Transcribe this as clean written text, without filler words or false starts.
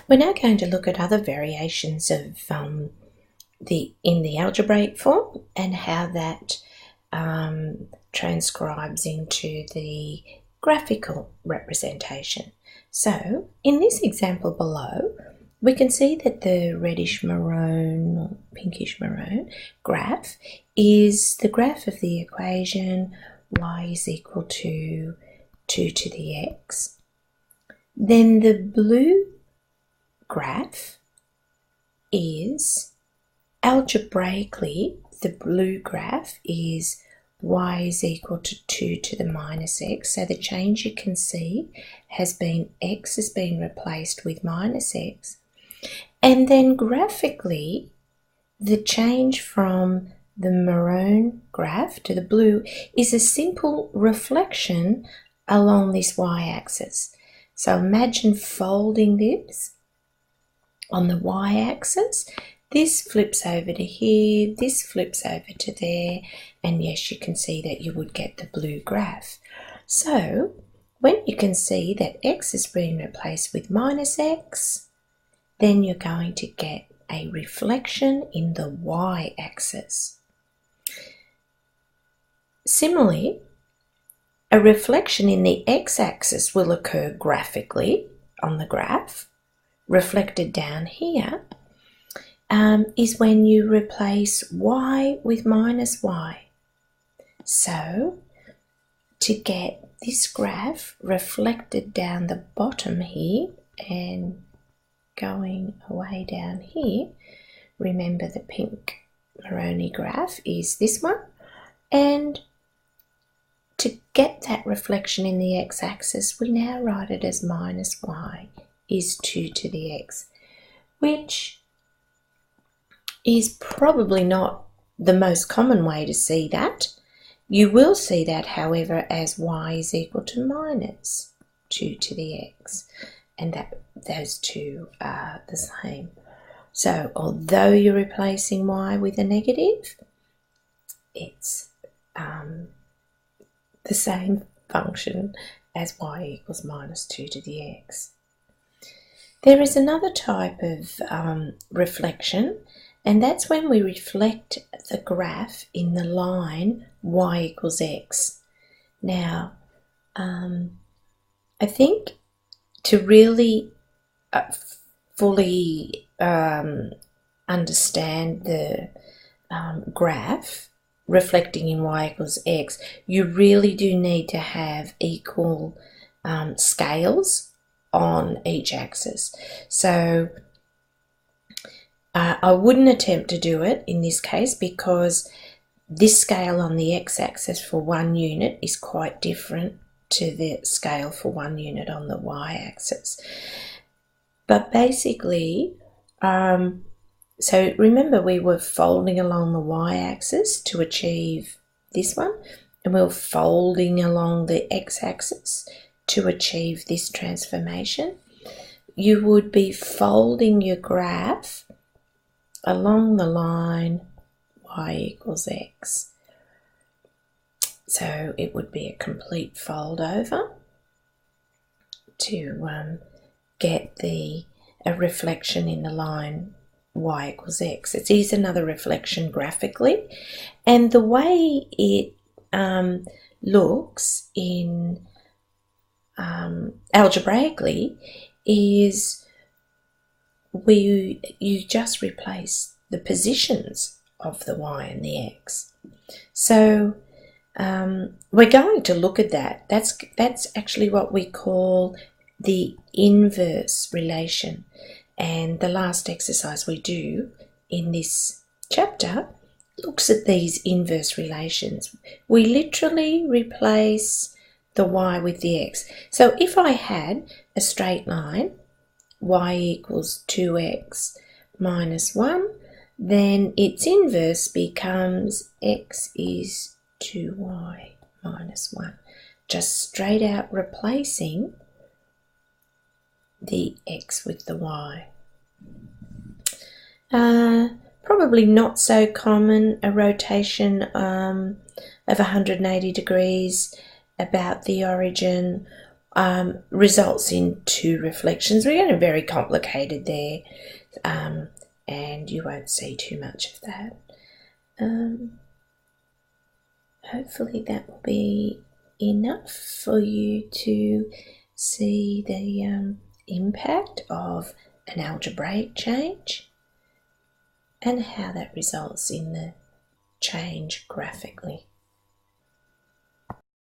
We're now going to look at other variations of in the algebraic form and how that transcribes into the graphical representation. So in this example below, we can see that the reddish maroon or pinkish maroon graph is the graph of the equation y is equal to 2 to the x. Then the blue graph is algebraically, the blue graph is y is equal to 2 to the minus x. So the change you can see has been x has been replaced with minus x. And then graphically, the change from the maroon graph to the blue is a simple reflection along this y-axis. So imagine folding this on the y-axis. This flips over to here, this flips over to there, and yes, you can see that you would get the blue graph. So when you can see that x is being replaced with minus x, then you're going to get a reflection in the y-axis. Similarly, a reflection in the x-axis will occur graphically on the graph. Reflected down here is when you replace y with minus y. So to get this graph reflected down the bottom here and going away down here, remember the pink maroony graph is this one, and to get that reflection in the x-axis, we now write it as minus y is 2 to the x, which is probably not the most common way to see that. You will see that, however, as y is equal to minus 2 to the x, and that those two are the same. So although you're replacing y with a negative, it's the same function as y equals minus 2 to the x. There is another type of reflection, and that's when we reflect the graph in the line y equals x. Now, I think to really fully understand the graph reflecting in y equals x, you really do need to have equal scales on each axis. So I wouldn't attempt to do it in this case because this scale on the x-axis for 1 unit is quite different to the scale for 1 unit on the y-axis. But basically, so remember we were folding along the y-axis to achieve this one, and we were folding along the x-axis to achieve this transformation. You would be folding your graph along the line y equals x. So it would be a complete fold over to get a reflection in the line y equals x. It is another reflection graphically, and the way it looks in algebraically is you just replace the positions of the y and the x. So we're going to look at that. That's actually what we call the inverse relation, and the last exercise we do in this chapter looks at these inverse relations. We literally replace the y with the x. So if I had a straight line, y equals 2x minus 1, then its inverse becomes x is 2y minus 1. Just straight out replacing the x with the y. Probably not so common, a rotation of 180 degrees about the origin results in two reflections. We're getting very complicated there, and you won't see too much of that. Hopefully that will be enough for you to see the impact of an algebraic change and how that results in the change graphically.